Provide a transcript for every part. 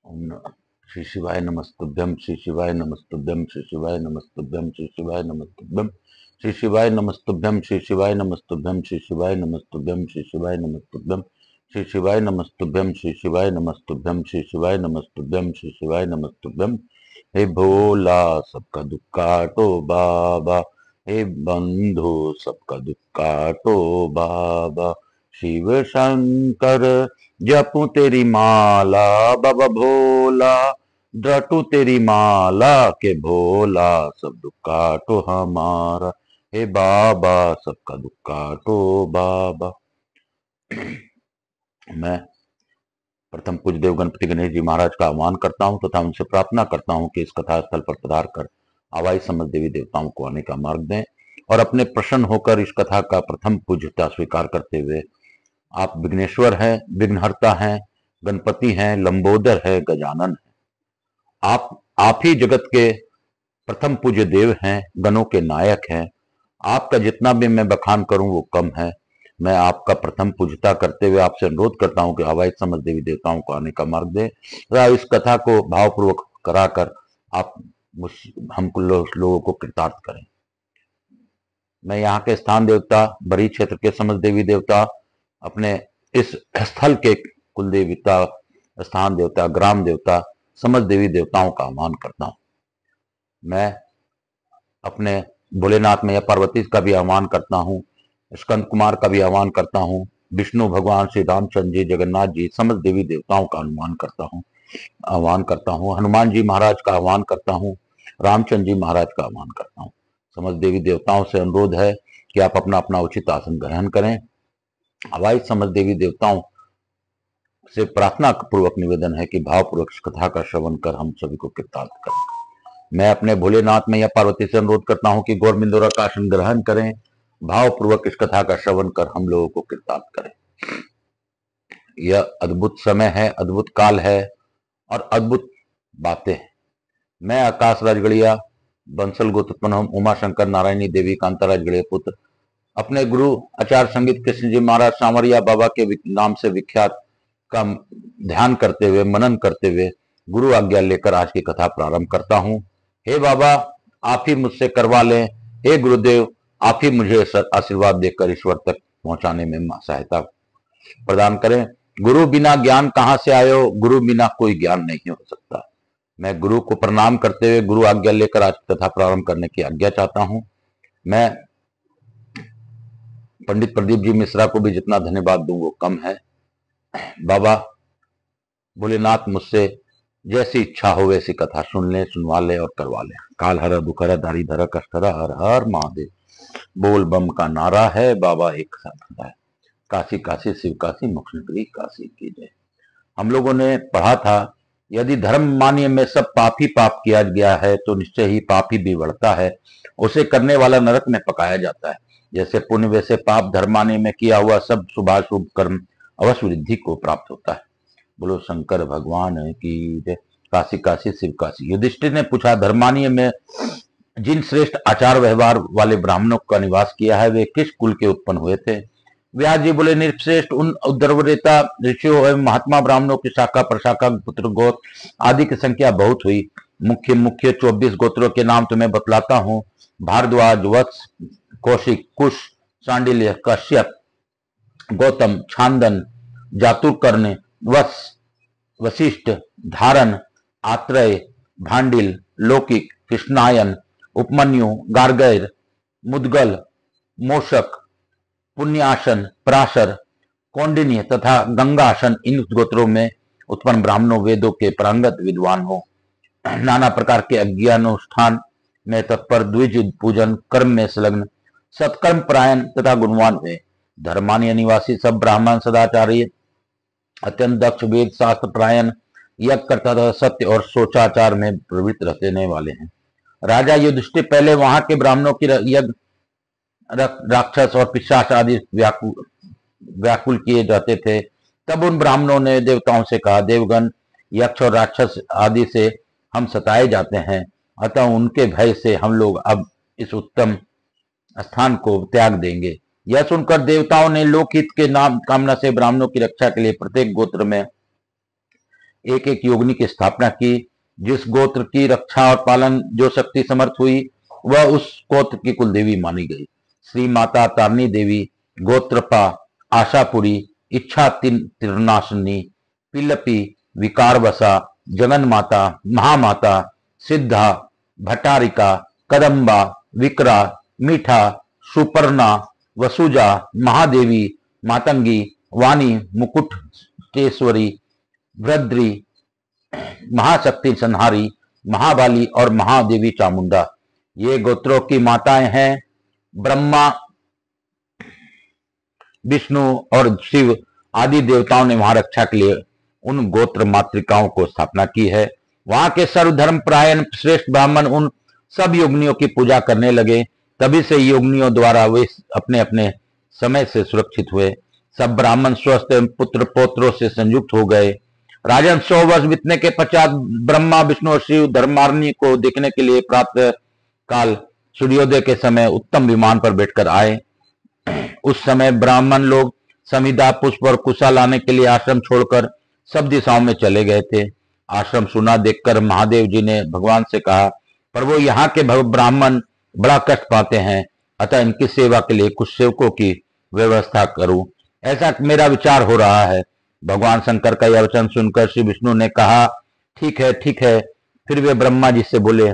ओम श्री शिवाय नमस्तुभ्यं श्री शिवाय नमस्तुभ्यं श्री शिवाय नमस्तुभ्यं श्री शिवाय नमस्तुभ्यं श्री शिवाय नमस्तुभ्यं श्री शिवाय नमस्तुभ्यं श्री शिवाय नमस्तुभ्यं श्री शिवाय नमस्तुभ्यं श्री शिवाय नमस्तुभ्यं श्री शिवाय नमस्तुभ्यं श्री शिवाय नमस्तुभ्यं श्री शिवाय नमस्तुभ्यं। हे भोला सबका दुख काटो बाबा, हे बंधु सबका दुख काटो बाबा, शिव शंकर जपू तेरी माला बाबा भोला, डटू तेरी माला के भोला, सब दुख काटो हमारा, हे बाबा सबका दुख काटो बाबा। मैं प्रथम पूज्य देव गणपति गणेश जी महाराज का आह्वान करता हूं तथा उनसे प्रार्थना करता हूं कि इस कथा स्थल पर पधार कर आवाई समझ देवी देवताओं को आने का मार्ग दें और अपने प्रसन्न होकर इस कथा का प्रथम पूज्यता स्वीकार करते हुए, आप विघ्नेश्वर हैं, विघ्नहर्ता हैं, गणपति हैं, लंबोदर है, गजानन है। आप ही जगत के प्रथम पूज्य देव हैं, गणों के नायक हैं। आपका जितना भी मैं बखान करूं वो कम है। मैं आपका प्रथम पूजता करते हुए आपसे अनुरोध करता हूं कि हवाई समझ देवी देवताओं को आने का मार्ग दे तथा इस कथा को भावपूर्वक कराकर आप हमको लोगों को कृतार्थ करें। मैं यहाँ के स्थान देवता, बरी क्षेत्र के समझ देवी देवता, अपने इस स्थल के कुल देवता, स्थान देवता, ग्राम देवता, समझ देवी देवताओं का आह्वान करता हूं। मैं अपने भोलेनाथ मैया पार्वती का भी आह्वान करता हूं, स्कंद कुमार का भी आह्वान करता हूं, विष्णु भगवान श्री रामचंद्र जी, जगन्नाथ जी, समझ देवी देवताओं का आह्वान करता हूं, हनुमान जी महाराज का आह्वान करता हूं, रामचंद्र जी महाराज का आह्वान करता हूं। समझ देवी देवताओं से अनुरोध है कि आप अपना अपना उचित आसन ग्रहण करें। हवाई समझ देवी देवताओं से प्रार्थना पूर्वक निवेदन है कि भावपूर्वक कथा का श्रवण कर हम सभी को कृतार्थ करें। मैं अपने भोलेनाथ मैया पार्वती से अनुरोध करता हूं कि गौर मिंदोरा का आसन ग्रहण करें, भावपूर्वक इस कथा का श्रवण कर हम लोगों को कृतार्थ करें। यह अद्भुत समय है, अद्भुत काल है और अद्भुत बातें हैं। मैं आकाश राजगढ़िया, बंसल गोत्र उमा शंकर नारायणी देवी कांता राजगढ़िया पुत्र, अपने गुरु आचार्य संगीत कृष्ण जी महाराज सांवरिया बाबा के नाम से विख्यात का ध्यान करते हुए, मनन करते हुए गुरु आज्ञा लेकर आज की कथा प्रारंभ करता हूं। हे बाबा, आप ही मुझसे करवा लें। हे गुरुदेव, आप ही मुझे आशीर्वाद देकर ईश्वर तक पहुंचाने में सहायता प्रदान करें। गुरु बिना ज्ञान कहां से आयो, गुरु बिना कोई ज्ञान नहीं हो सकता। मैं गुरु को प्रणाम करते हुए गुरु आज्ञा लेकर आज कथा प्रारंभ करने की आज्ञा चाहता हूं। मैं पंडित प्रदीप जी मिश्रा को भी जितना धन्यवाद दूं वो कम है। बाबा भोलेनाथ मुझसे जैसी इच्छा हो वैसी कथा सुन ले, सुनवा ले और करवा ले। काल हर दुख हर दारी धर कष्ट हर, हर हर महादेव बोल बम का नारा है, बाबा एक साथ है। काशी काशी शिव काशी, मोक्ष नगरी काशी की जय। हम लोगों ने पढ़ा था, यदि धर्म मान्य में सब पाप ही पाप किया गया है तो निश्चय ही पाप ही भी बढ़ता है, उसे करने वाला नरक में पकाया जाता है। जैसे पुण्य वैसे पाप, धर्माने में किया हुआ सब शुभाशुभ कर्म अवश्य वृद्धि को प्राप्त होता है। बोलो शंकर भगवान की जय। काशी काशी शिव काशी। युधिष्ठिर ने पूछा, धर्मानीय में जिन श्रेष्ठ आचार व्यवहार वाले ब्राह्मणों का निवास किया है वे किस कुल के उत्पन्न हुए थे? व्यास जी बोले, निर्श्रेष्ठ उन उद्धवरेता ऋषियों एवं महात्मा ब्राह्मणों की शाखा प्रशाखा पुत्र गोत्र आदि की संख्या बहुत हुई। मुख्य मुख्य 24 गोत्रों के नाम तुम्हें बतलाता हूँ। भारद्वाज, वत्स, कौशिक, कुश, सांडिल्य, कश्यप, गौतम, छांदन, जातुकर्ण, वशिष्ठ, धारण, आत्रेय, भांडिल, लौकिक, कृष्णायन, उपमन्यु, गार्गैर, मुदगल, मोशक, पुण्यासन, पराशर, कौंडिन्य तथा गंगासन इन गोत्रों में उत्पन्न ब्राह्मणों वेदों के प्रांगत विद्वान हो, नाना प्रकार के अज्ञानुष्ठान में तत्पर, द्विज पूजन कर्म में संलग्न, सत्कर्म परायण तथा गुणवान हुए। धर्मान्य निवासी सब ब्राह्मण सदाचारी, अत्यंत दक्ष, वेद शास्त्र परायण, यज्ञ करता तथा सत्य और सोचाचार में प्रवृत्त रहने वाले हैं। राजा युधिष्ठिर पहले वहां के ब्राह्मणों की यज्ञ, राक्षस और पिशाच आदि व्याकुल किए जाते थे। तब उन ब्राह्मणों ने देवताओं से कहा, देवगण, यक्ष और राक्षस आदि से हम सताए जाते हैं, अतः उनके भय से हम लोग अब इस उत्तम स्थान को त्याग देंगे। यह सुनकर देवताओं ने लोकहित के नाम कामना से ब्राह्मणों की रक्षा के लिए प्रत्येक गोत्र में एक एक योगिनी की स्थापना की। जिस गोत्र की रक्षा और पालन जो शक्ति समर्थ हुई, वह उस गोत्र की कुलदेवी मानी गई। श्री माता तारणी देवी, गोत्रपा, आशापुरी, इच्छा तिरनाशनी, पिलपी, विकारवसा, जगन माता, महामाता, सिद्धा, भटारिका, कदम्बा, विकरा, मीठा, सुपर्णा, वसुजा, महादेवी, मातंगी, वाणी, मुकुटकेश्वरी, भद्री, महाशक्ति संहारी, महाबाली और महादेवी चामुंडा, ये गोत्रों की माताएं हैं। ब्रह्मा, विष्णु और शिव आदि देवताओं ने वहां रक्षा के लिए उन गोत्र मातृकाओं को स्थापना की है। वहां के सर्वधर्म परायण श्रेष्ठ ब्राह्मण उन सब योगिनियों की पूजा करने लगे। तभी से योगिनियों द्वारा वे अपने अपने समय से सुरक्षित हुए। सब ब्राह्मण स्वस्थ एवं पुत्र पौत्रों से संयुक्त हो गए। राजन 100 वर्ष बीतने के पश्चात ब्रह्मा, विष्णु और शिव धर्मारण्य को देखने के लिए प्रातः काल सूर्योदय के समय उत्तम विमान पर बैठकर आए। उस समय ब्राह्मण लोग समिधा, पुष्प और कुशा लाने के लिए आश्रम छोड़कर सब दिशाओं में चले गए थे। आश्रम सुना देखकर महादेव जी ने भगवान से कहा, प्रभु, यहाँ के ब्राह्मण बड़ा कष्ट पाते हैं, अतः इनकी सेवा के लिए कुछ सेवकों की व्यवस्था करूं, ऐसा मेरा विचार हो रहा है। भगवान शंकर का यह वचन सुनकर श्री विष्णु ने कहा, ठीक है, ठीक है। फिर वे ब्रह्मा जी से बोले,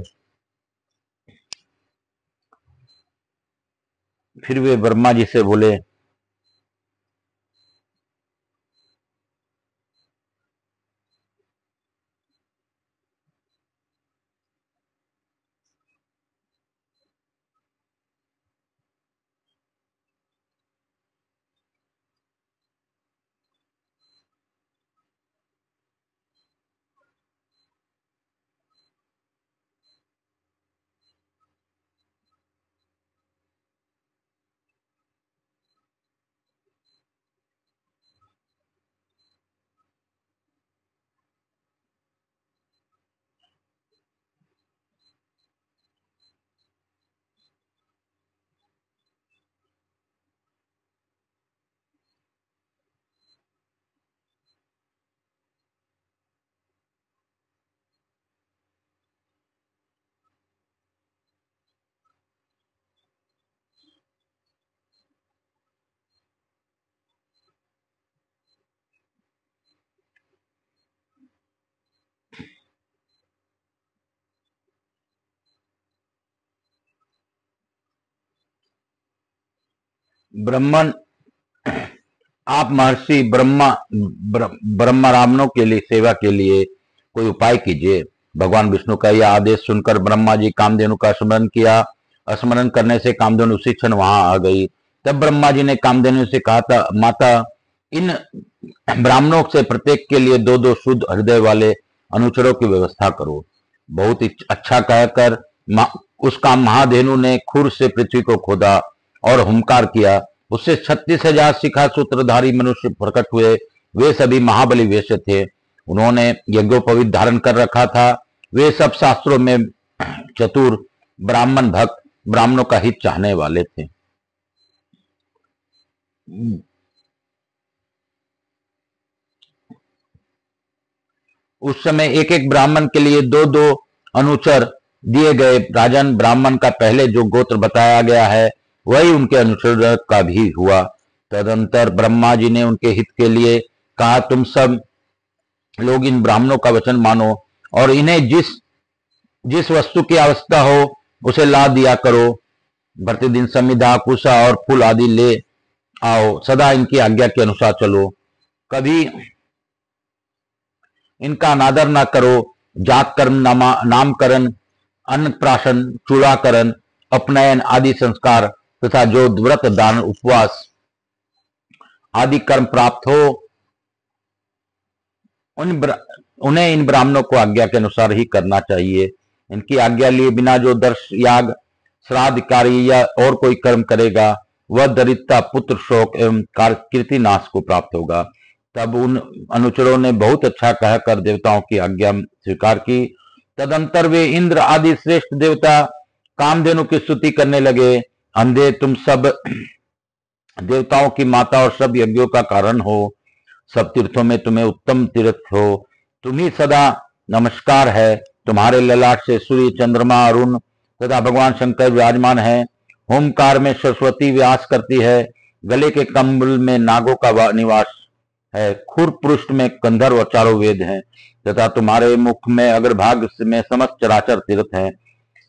ब्राह्मण, आप महर्षि ब्रह्मरामनों के लिए सेवा के लिए कोई उपाय कीजिए। भगवान विष्णु का यह आदेश सुनकर ब्रह्मा जी कामधेनु का स्मरण किया। स्मरण करने से कामधेनु उसी क्षण वहां आ गई। तब ब्रह्मा जी ने कामधेनु से कहा था, माता, इन ब्राह्मणों से प्रत्येक के लिए 2-2 शुद्ध हृदय वाले अनुचरों की व्यवस्था करो। बहुत ही अच्छा कहकर उसका महाधेनु ने खुर से पृथ्वी को खोदा और हुंकार किया। उससे 36,000 शिखा सूत्रधारी मनुष्य प्रकट हुए। वे सभी महाबली वैश्य थे। उन्होंने यज्ञोपवीत धारण कर रखा था। वे सब शास्त्रों में चतुर, ब्राह्मण भक्त, ब्राह्मणों का हित चाहने वाले थे। उस समय एक एक ब्राह्मण के लिए 2-2 अनुचर दिए गए। राजन, ब्राह्मण का पहले जो गोत्र बताया गया है वही उनके अनुचर का भी हुआ। तदंतर ब्रह्मा जी ने उनके हित के लिए कहा, तुम सब लोग इन ब्राह्मणों का वचन मानो और इन्हें जिस जिस वस्तु की आवश्यकता हो उसे ला दिया करो। प्रतिदिन समिधा, कुशा और फूल आदि ले आओ। सदा इनकी आज्ञा के अनुसार चलो। कभी इनका अनादर न करो। जात कर्म, नामकरण, अन्नप्राशन, चूड़ाकरण, उपनयन आदि संस्कार तथा जो व्रत, दान, उपवास आदि कर्म प्राप्त हो उन्हें इन ब्राह्मणों को आज्ञा के अनुसार ही करना चाहिए। इनकी आज्ञा लिए बिना जो दर्श, याग, श्राद्ध कार्य या और कोई कर्म करेगा वह दरिद्रता, पुत्र शोक एवं कीर्ति नाश को प्राप्त होगा। तब उन अनुचरों ने बहुत अच्छा कहकर देवताओं की आज्ञा स्वीकार की। तदंतर वे इंद्र आदि श्रेष्ठ देवता कामधेनु की स्तुति करने लगे। अंधे, तुम सब देवताओं की माता और सब यज्ञों का कारण हो। सब तीर्थों में तुम्हें उत्तम तीर्थ हो। तुम्ही सदा नमस्कार है। तुम्हारे ललाट से सूर्य, चंद्रमा, अरुण तथा भगवान शंकर विराजमान है। होमकार में सरस्वती व्यास करती है। गले के कम्बल में नागों का निवास है। खुर पृष्ठ में गंधर्व और चारों वेद हैं तथा तुम्हारे मुख में अग्रभाग में समस्त चराचर तीर्थ हैं।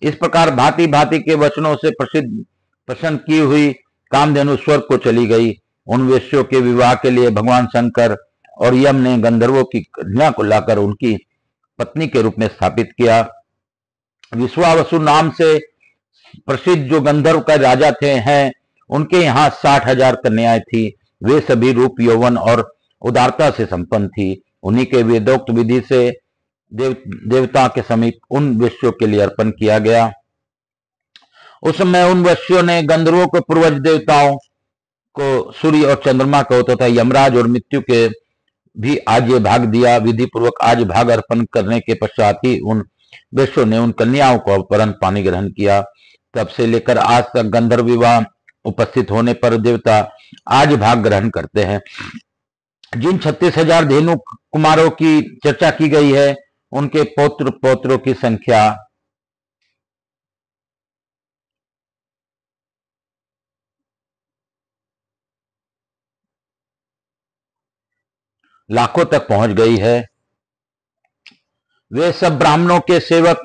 इस प्रकार भांति भांति के वचनों से प्रसन्न की हुई कामधेनु स्वर्ग को चली गई। उन वेश्यों के विवाह के लिए भगवान शंकर और यम ने गंधर्वों की कन्या को लाकर उनकी पत्नी के रूप में स्थापित किया। विश्वावसु नाम से प्रसिद्ध जो गंधर्व का राजा थे हैं, उनके यहाँ 60,000 कन्याएं थी। वे सभी रूप, यौवन और उदारता से संपन्न थी। उन्हीं के वेदोक्त विधि से देवता के समीप उन वेश्यों के लिए अर्पण किया गया। उस समय उन वेश्यों ने गंधर्वों को पूर्वज देवताओं को सूर्य और चंद्रमा को तथा यमराज और मृत्यु के भी आज्य भाग दिया। विधि पूर्वक आज भाग अर्पण करने के पश्चात ही उन वेश्यों ने उन कन्याओं को अपहरण पानी ग्रहण किया। तब से लेकर आज तक गंधर्व विवाह उपस्थित होने पर देवता आज भाग ग्रहण करते हैं। जिन 36,000 धेनु कुमारों की चर्चा की गई है, उनके पौत्र पौत्रों की संख्या लाखों तक पहुंच गई है। वे सब ब्राह्मणों के सेवक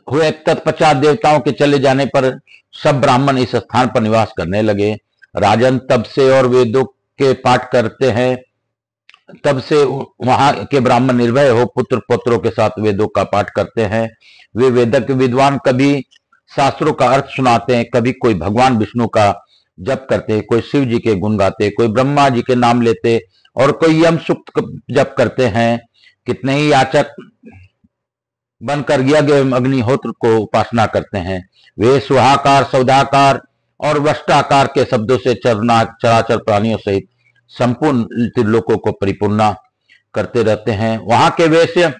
हुए। तत्पश्चात देवताओं के चले जाने पर सब ब्राह्मण इस स्थान पर निवास करने लगे। राजन तब से और वेदों के पाठ करते हैं। तब से वहां के ब्राह्मण निर्भय हो पुत्र पुत्रों के साथ वेदों का पाठ करते हैं। वे वेदक विद्वान कभी शास्त्रों का अर्थ सुनाते हैं, कभी कोई भगवान विष्णु का जप करते, कोई शिव जी के गुण गाते, कोई ब्रह्मा जी के नाम लेते और कोई यम सूक्त जप करते हैं। कितने ही याचक बनकर यज्ञ एवं अग्निहोत्र को उपासना करते हैं। वे सुहाकार, सौदाकार और वष्टाकार के शब्दों से चराचर प्राणियों सहित संपूर्ण त्रिलोकों को परिपूर्ण करते रहते हैं। वहां के वैश्य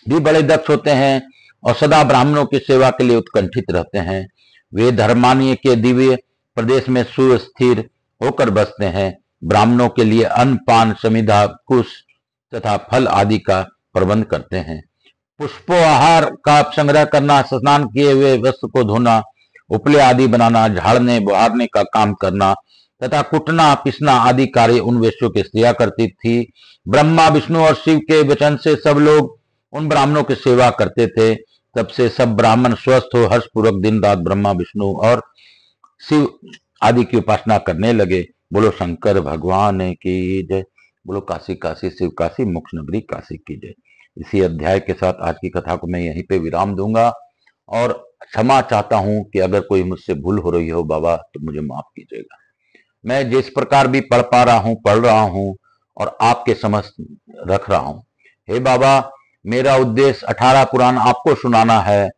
भी बड़े दक्ष होते हैं और सदा ब्राह्मणों की सेवा के लिए उत्कंठित रहते हैं। वे धर्मानीय के दिव्य प्रदेश में सुस्थिर होकर बसते हैं। ब्राह्मणों के लिए अन्न पान, समिधा, कुश तथा फल आदि का प्रबंध करते हैं। पुष्पोहार का संग्रह करना, स्नान किए हुए वस्त्र को धोना, उपले आदि बनाना, झाड़ने बुहारने का काम करना तथा कुटना पिसना आदि कार्य उन वेश्यों की स्त्रियां करती थी। ब्रह्मा, विष्णु और शिव के वचन से सब लोग उन ब्राह्मणों की सेवा करते थे। तब से सब ब्राह्मण स्वस्थ हो हर्षपूर्वक दिन रात ब्रह्मा, विष्णु और शिव आदि की उपासना करने लगे। बोलो शंकर भगवान की जय। बोलो काशी काशी शिव काशी, मोक्ष नगरी काशी की जय। इसी अध्याय के साथ आज की कथा को मैं यहीं पे विराम दूंगा और क्षमा चाहता हूं कि अगर कोई मुझसे भूल हो रही हो बाबा तो मुझे माफ कीजिएगा। मैं जिस प्रकार भी पढ़ पा रहा हूं, पढ़ रहा हूं और आपके समझ रख रहा हूं। हे बाबा, मेरा उद्देश्य 18 पुराण आपको सुनाना है।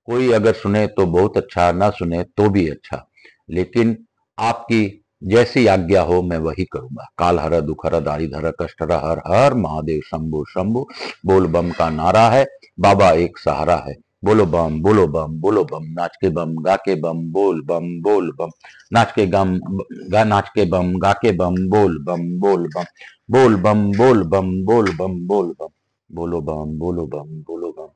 कोई अगर सुने तो बहुत अच्छा, ना सुने तो भी अच्छा, लेकिन आपकी जैसी आज्ञा हो मैं वही करूंगा। काल हर, दुख हर, दारिद हर, कष्ट हर, हर हर महादेव शंभु शंभु। बोल बम का नारा है, बाबा एक सहारा है। बोलो बम, बोलो बम, बोलो बम, नाच के बम, गा के बम, बोल बम, बोल बम, नाच के नाच के बम, गा के बम, बोल बम, बोल बम, बोल बम, बोल बम, बोल बम, बोल बम, बोलो बम, बोलो बम, बोलो बम।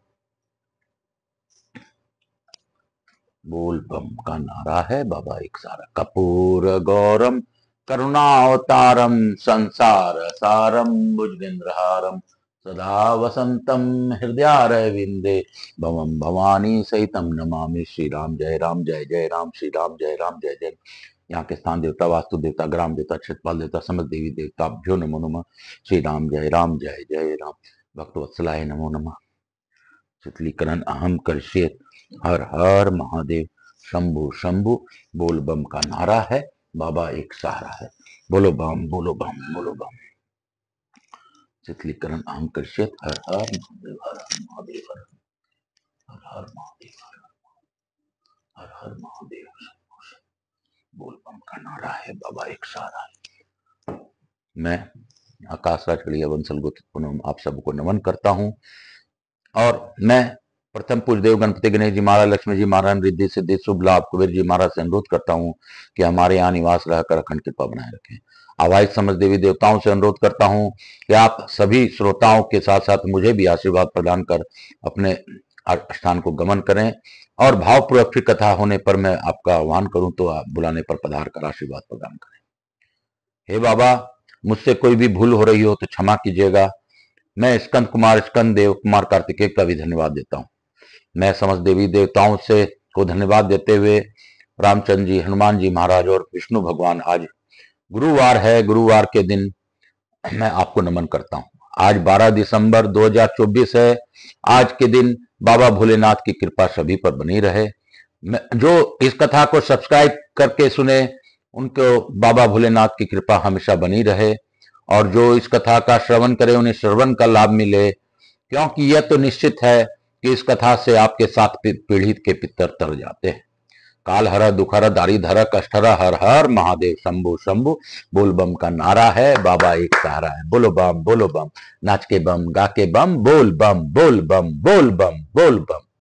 बोल बम का नारा है, बाबा एक सारा। कपूर गौरम करुणावतारम संसार सारम भुजगेंद्रहारम सदा वसंतम हृदयारविंदे भवम भवानी सहितम नमामि। श्री राम जय राम, जय जय राम, श्री राम जय राम, जय जय। यहाँ के स्थान देवता, वास्तु देवता, ग्राम देवता, क्षेत्रपाल देवता, समस्त देवी देवताभ्यो नमो नमः। श्री राम जय राम, जय जय राम। भक्तवत्सलाय नमो नमः। शीतलीकरण अहम करष्ये। हर हर महादेव शंभु शंभु। बोल बम का नारा है, बाबा एक सहारा है। बोलो बम, बोलो बम, बोलो बम। शीतलीकरण अहम करष्ये। हर हर महादेव, हर हर महादेव, हर हर महादेव, हर हर महादेव। बोल बम का नारा है, बाबा एक सहारा है। मैं आकाश राजगढ़िया बंसल गुप्त आप सबको नमन करता हूं और मैं प्रथम पूज्य देव गणपति गणेश जी महाराज, लक्ष्मी जी महाराज, रिद्धि सिद्धि शुभ लाभ कुबेर जी महाराज से अनुरोध करता हूं कि हमारे यहाँ निवास रहकर अखंड कृपा बनाए रखें। आवाज समझ देवी देवताओं से अनुरोध करता हूं कि आप सभी श्रोताओं के साथ साथ मुझे भी आशीर्वाद प्रदान कर अपने स्थान को गमन करें, और भावपूर्वक फिर कथा होने पर मैं आपका आह्वान करूं तो आप बुलाने पर पधार कर आशीर्वाद प्रदान करें। हे बाबा, मुझसे कोई भी भूल हो रही हो तो क्षमा कीजिएगा। मैं स्कंद देव कुमार कार्तिकेय का भी धन्यवाद देता हूं। मैं समस्त देवी देवताओं से को धन्यवाद देते हुए रामचंद्र जी, हनुमान जी महाराज और विष्णु भगवान, आज गुरुवार है, गुरुवार के दिन मैं आपको नमन करता हूं। आज 12 दिसंबर 2024 है। आज के दिन बाबा भोलेनाथ की कृपा सभी पर बनी रहे। जो इस कथा को सब्सक्राइब करके सुने उनको बाबा भोलेनाथ की कृपा हमेशा बनी रहे, और जो इस कथा का श्रवण करे उन्हें श्रवण का लाभ मिले, क्योंकि यह तो निश्चित है कि इस कथा से आपके 7 पीढ़ी के पितर तर जाते हैं। काल हर दुखहर दारिधर कष्टहर, हर हर महादेव शंभु शंभु। बोल बम का नारा है, बाबा एक सहारा है। बोलो बम, बोलो बम, नाच के बम, गा के बम, बोल बम, बोल बम, बोल बम, बोल बम।